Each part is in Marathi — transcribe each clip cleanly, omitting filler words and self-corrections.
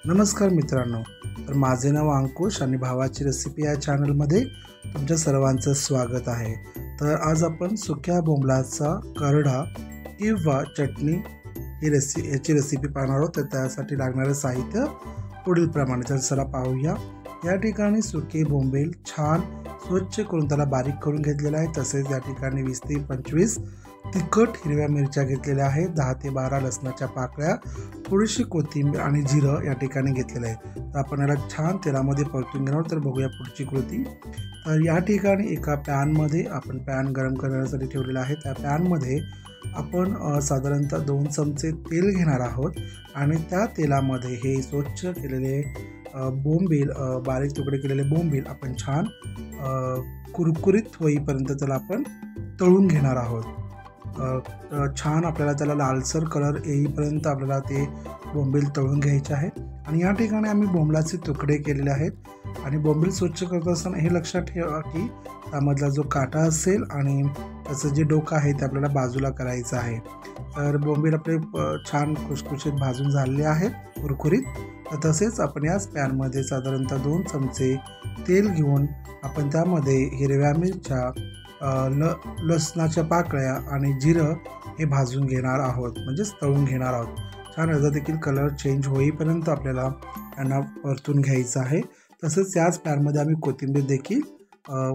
नमस्कार मित्रांनो, तर माझे नाव अंकुश आणि भावाची रेसिपी या चॅनलमध्ये तुमच्या सर्वांचं स्वागत आहे। तर आज आपण सुक्या बोंबलाचा करडा किंवा चटणी याची रेसिपी पाहणार आहोत। तर त्यासाठी लागणारे साहित्य पुढील प्रमाणे तर चला पाहूया। या ठिकाणी सुके बोंबील छान स्वच्छ करून त्याला बारीक करून घेतलेला आहे। तसेच या ठिकाणी 20 ते 25 तिखट हिरव्या मिरच्या घेतलेल्या आहेत, 10 ते 12 लसणाच्या पाकळ्या, थोडीशी कोथिंबीर आणि जिरं या ठिकाणी घेतलेलं आहे। तर आपण याला छान तेलामध्ये परतून घेणार। तर बघूया पुढची कृती। तर या ठिकाणी एका पॅनमध्ये आपण पॅन गरम करण्यासाठी ठेवलेला आहे। त्या पॅनमध्ये आपण साधारणतः 2 चमचे तेल घेणार आहोत आणि त्या तेलामध्ये हे स्वच्छ केलेले बोंबील, बारीक तुकडे केलेले बोंबील आपण छान कुरकुरीत होईपर्यंत त्याला आपण तळून घेणार आहोत। छान आपल्याला त्याला लालसर कलर येईपर्यंत आपल्याला ते बोंबील तळून घ्यायचे आहे। आणि या ठिकाणी आम्ही बोंबलाचे तुकडे केलेले आहेत आणि बोंबील स्वच्छ करत असताना हे लक्षात ठेवा की त्यामधला जो काटा असेल आणि त्याचं जे डोकं आहे ते आपल्याला बाजूला करायचं आहे। तर बोंबील आपले छान खुसखुशीत भाजून झालेले आहेत कुरकुरीत। तर तसेच आपण याच पॅनमध्ये साधारणतः 2 चमचे तेल घेऊन आपण त्यामध्ये हिरव्या मिरच्या, लसणाच्या पाकळ्या आणि जिरं हे भाजून घेणार आहोत, म्हणजेच तळून घेणार आहोत। छान याचा देखील कलर चेंज होईपर्यंत आपल्याला यांना परतून घ्यायचं आहे। तसंच याच पॅनमध्ये आम्ही कोथिंबीर देखील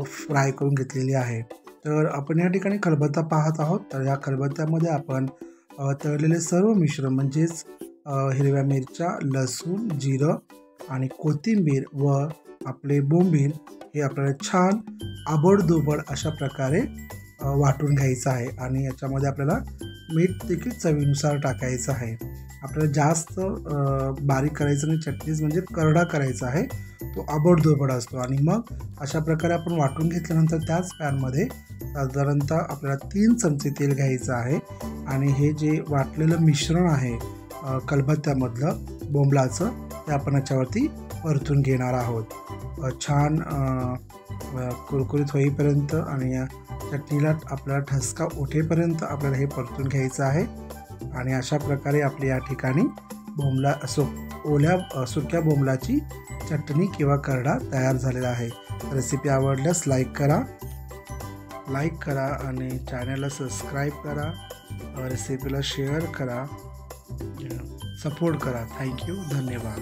फ्राय करून घेतलेली आहे। तर आपण या ठिकाणी खलबत्ता पाहत आहोत। तर या खलबत्त्यामध्ये आपण तळलेले सर्व मिश्रण म्हणजेच हिरव्या मिरच्या, लसूण, जिरं आणि कोथिंबीर व आपले बोंबील हे आपल्याला छान आबडधोबड अशा प्रकारे वाटून घ्यायचं आहे। आणि याच्यामध्ये आपल्याला मीठ देखील चवीनुसार टाकायचं आहे। आपल्याला जास्त बारीक करायचं नाही, चटणीच म्हणजे करडा करायचा आहे, तो आबडधोबड असतो। आणि मग अशा प्रकारे आपण वाटून घेतल्यानंतर त्याच पॅनमध्ये साधारणतः आपल्याला 3 चमचे तेल घ्यायचं आहे आणि हे जे वाटलेलं मिश्रण आहे खलबत्त्यामधलं बोंबलाचं ते आपण याच्यावरती परतून घेणार आहोत। छान कुरकुरीत होईपर्यंत आणि या चटणीला आपल्याला ठसका उठेपर्यंत आपल्याला हे परतून घ्यायचं आहे। आणि अशा प्रकारे आपली या ठिकाणी सुक्या बोंबलाची चटणी किंवा करडा तयार झालेला आहे। रेसिपी आवडल्यास लाईक करा आणि चॅनलला सबस्क्राईब करा, रेसिपीला शेअर करा, सपोर्ट करा। थँक्यू, धन्यवाद।